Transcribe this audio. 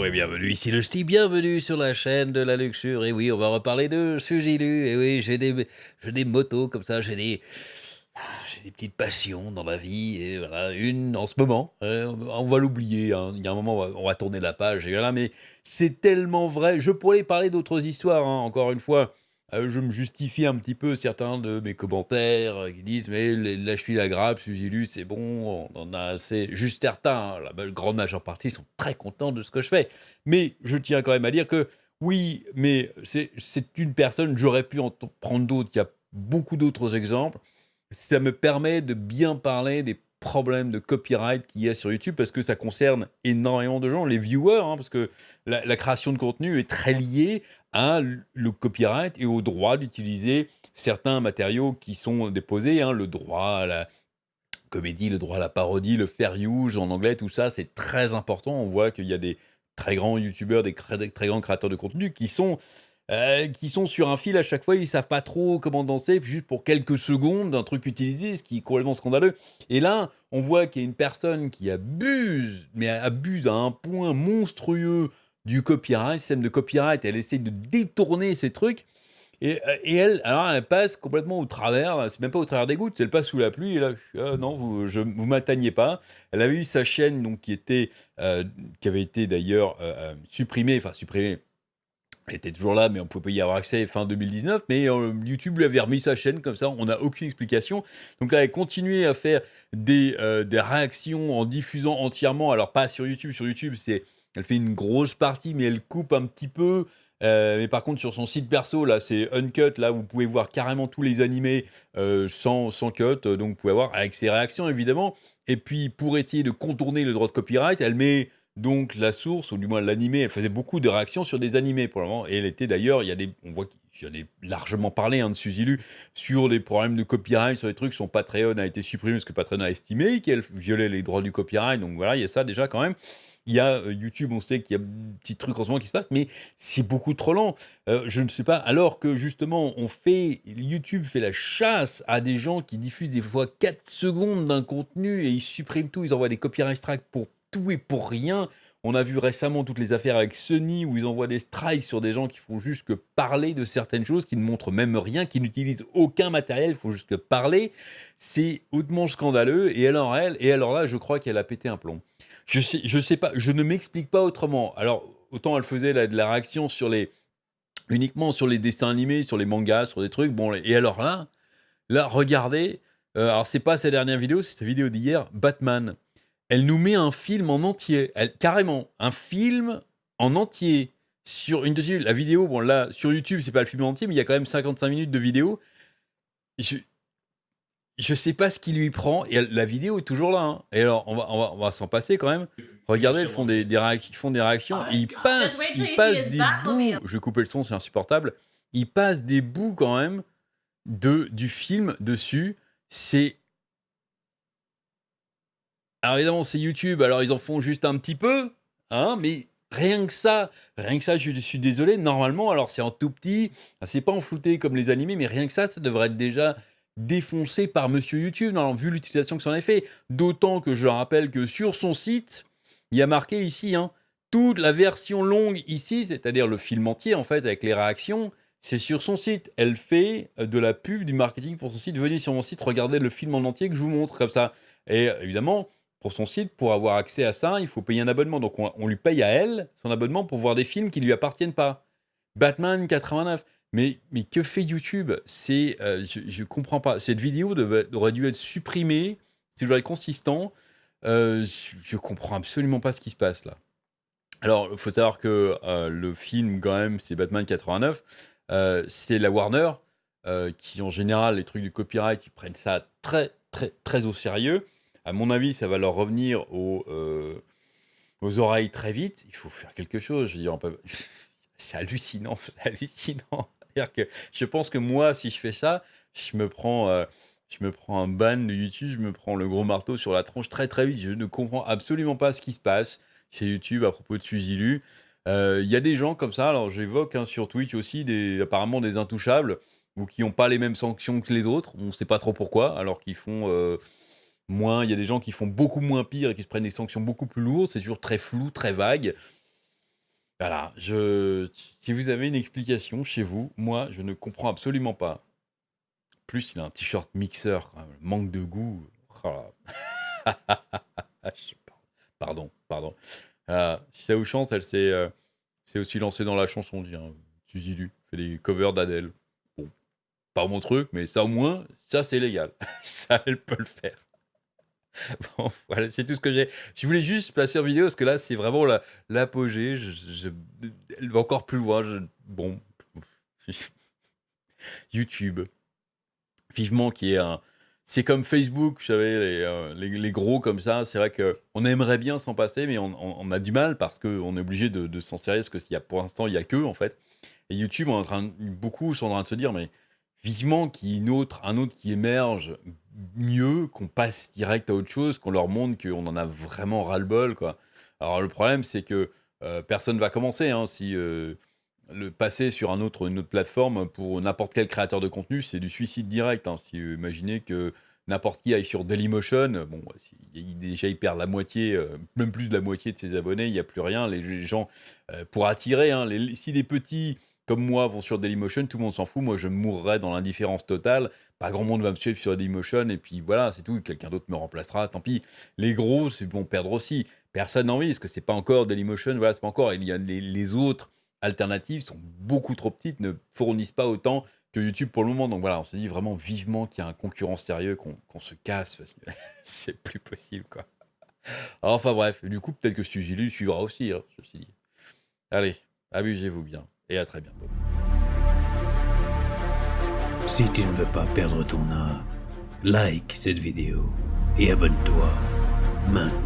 et bienvenue ici le ch'ti, bienvenue sur la chaîne de la luxure. Et oui, on va reparler de Suzilu. Et oui, j'ai des motos comme ça, j'ai des petites passions dans la vie. Et voilà, une en ce moment, on va l'oublier, hein. Il y a un moment, on va tourner la page. Et voilà, mais c'est tellement vrai. Je pourrais parler d'autres histoires, hein, encore une fois. Je me justifie un petit peu certains de mes commentaires qui disent: «Mais la cheville la grappe, Suzilu, c'est bon, on en a assez». Juste certains, hein, la grande majeure partie sont très contents de ce que je fais. Mais je tiens quand même à dire que oui, mais c'est une personne, j'aurais pu en prendre d'autres, il y a beaucoup d'autres exemples. Ça me permet de bien parler des problèmes de copyright qu'il y a sur YouTube parce que ça concerne énormément de gens, les viewers, hein, parce que la création de contenu est très liée à le copyright et au droit d'utiliser certains matériaux qui sont déposés, hein, le droit à la comédie, le droit à la parodie, le fair use en anglais, tout ça, c'est très important. On voit qu'il y a des très grands youtubeurs, des très grands créateurs de contenu qui sont sur un fil à chaque fois, ils savent pas trop comment danser, puis juste pour quelques secondes d'un truc utilisé, ce qui est complètement scandaleux. Et là, on voit qu'il y a une personne qui abuse, mais abuse à un point monstrueux du copyright, système de copyright, elle essaie de détourner ces trucs et elle, alors elle passe complètement au travers, c'est même pas au travers des gouttes, elle passe sous la pluie et là, je «Ah non, vous m'atteignez pas». Elle avait eu sa chaîne donc qui avait été d'ailleurs, supprimée, enfin supprimée, elle était toujours là, mais on pouvait pas y avoir accès fin 2019, mais YouTube lui avait remis sa chaîne comme ça, on n'a aucune explication. Donc là, elle continuait à faire des réactions en diffusant entièrement, alors pas sur YouTube, elle fait une grosse partie, mais elle coupe un petit peu. Mais par contre sur son site perso, là, c'est uncut, là, vous pouvez voir carrément tous les animés, sans cut, donc vous pouvez avoir avec ses réactions évidemment. Et puis pour essayer de contourner le droit de copyright, elle met donc la source, ou du moins l'animé, elle faisait beaucoup de réactions sur des animés pour le moment, et elle était d'ailleurs, on voit qu'il j'en ai largement parlé, hein, de Suzilu, sur les problèmes de copyright, sur les trucs, son Patreon a été supprimé parce que Patreon a estimé qu'elle violait les droits du copyright, donc voilà, il y a ça déjà quand même. Il y a YouTube, on sait qu'il y a un petit truc en ce moment qui se passe, mais c'est beaucoup trop lent. Je ne sais pas, alors que justement, YouTube fait la chasse à des gens qui diffusent des fois 4 secondes d'un contenu et ils suppriment tout, ils envoient des copyright strikes pour tout et pour rien. On a vu récemment toutes les affaires avec Sony où ils envoient des strikes sur des gens qui font juste que parler de certaines choses, qui ne montrent même rien, qui n'utilisent aucun matériel, il faut juste que parler. C'est hautement scandaleux. Et alors là, je crois qu'elle a pété un plomb. Je sais pas, je ne m'explique pas autrement. Alors, autant elle faisait de la réaction uniquement sur les dessins animés, sur les mangas, sur des trucs. Bon, et alors là, regardez. Alors, c'est pas sa dernière vidéo, c'est sa vidéo d'hier, Batman. Elle nous met un film en entier, carrément, un film en entier sur une de la vidéo. Bon, là, sur YouTube, c'est pas le film entier, mais il y a quand même 55 minutes de vidéo. Je je sais pas ce qui lui prend, et la vidéo est toujours là, hein. Et alors, on va s'en passer quand même. Regardez, ils font des réactions, et Just wait till ils you see passent his des bouts. Batmobile. Je vais couper le son, c'est insupportable. Ils passent des bouts quand même du film dessus. C'est Alors évidemment, c'est YouTube, alors ils en font juste un petit peu, hein, mais rien que ça, je suis désolé, normalement, alors c'est en tout petit, c'est pas en flouté comme les animés, mais rien que ça devrait être déjà défoncé par monsieur YouTube, normalement, vu l'utilisation que ça en est fait. D'autant que je rappelle que sur son site, il y a marqué ici, hein, toute la version longue ici, c'est-à-dire le film entier, en fait, avec les réactions, c'est sur son site. Elle fait de la pub, du marketing pour son site. Venez sur mon site, regardez le film en entier que je vous montre comme ça. Et évidemment, pour son site, pour avoir accès à ça, il faut payer un abonnement. Donc on lui paye à elle son abonnement pour voir des films qui ne lui appartiennent pas. Batman 89. Mais que fait YouTube? Je comprends pas. Cette vidéo aurait dû être supprimée, si je dois être consistant. Je comprends absolument pas ce qui se passe là. Alors, il faut savoir que le film, quand même, c'est Batman 89. C'est la Warner, qui en général, les trucs du copyright, ils prennent ça très, très, très au sérieux. À mon avis, ça va leur revenir aux oreilles très vite. Il faut faire quelque chose. Je veux dire, c'est hallucinant, c'est hallucinant. C'est-à-dire que je pense que moi, si je fais ça, je me prends, heu, je me prends un ban de YouTube, je me prends le gros marteau sur la tronche très, très vite. Je ne comprends absolument pas ce qui se passe chez YouTube à propos de Suzilu. Il y a des gens comme ça, alors j'évoque, hein, sur Twitch aussi, apparemment des intouchables, ou qui ont pas les mêmes sanctions que les autres. On ne sait pas trop pourquoi, alors qu'ils font, moins. Il y a des gens qui font beaucoup moins pire et qui se prennent des sanctions beaucoup plus lourdes. C'est toujours très flou, très vague. Voilà, si vous avez une explication chez vous, moi, je ne comprends absolument pas. Plus, il a un t-shirt mixeur, quand même, manque de goût. Oh là. Je- pardon. Si ça vous chante, s'est aussi lancée dans la chanson, dit hein. Suzy Lu, fait des covers d'Adèle. Bon, pas mon truc, mais ça au moins, ça c'est légal. Ça, elle peut le faire. Bon, voilà, c'est tout ce que j'ai. Je voulais juste passer en vidéo parce que là, c'est vraiment l'apogée. Elle va encore plus loin. Bon, YouTube. Vivement qu'il y ait un. C'est comme Facebook, vous savez, les gros comme ça. C'est vrai qu'on aimerait bien s'en passer, mais on a du mal parce qu'on est obligé de s'en servir parce que pour l'instant, il n'y a que, en fait. Et YouTube, beaucoup sont en train de se dire, mais vivement qu'il y ait un autre qui émerge mieux, qu'on passe direct à autre chose, qu'on leur montre qu'on en a vraiment ras-le-bol, quoi. Alors le problème, c'est que personne va commencer, hein, si le passer sur une autre plateforme pour n'importe quel créateur de contenu, c'est du suicide direct, hein. Si imaginez que n'importe qui aille sur Dailymotion, bon, déjà il perd la moitié, même plus de la moitié de ses abonnés, il n'y a plus rien. Les gens, pour attirer, hein, si les petits comme moi vont sur Dailymotion, tout le monde s'en fout. Moi, je mourrais dans l'indifférence totale. Pas grand monde va me suivre sur Dailymotion, et puis voilà, c'est tout. Quelqu'un d'autre me remplacera, tant pis. Les gros vont perdre aussi. Personne n'a envie, parce que c'est pas encore Dailymotion, voilà, c'est pas encore. Il y a les autres alternatives sont beaucoup trop petites, ne fournissent pas autant que YouTube pour le moment. Donc voilà, on se dit vraiment vivement qu'il y a un concurrent sérieux, qu'on se casse, parce que c'est plus possible, quoi. Alors, enfin bref, du coup, peut-être que Suzy suivra aussi, hein, ceci dit. Allez, amusez-vous bien, et à très bientôt. Si tu ne veux pas perdre ton âme, like cette vidéo et abonne-toi maintenant.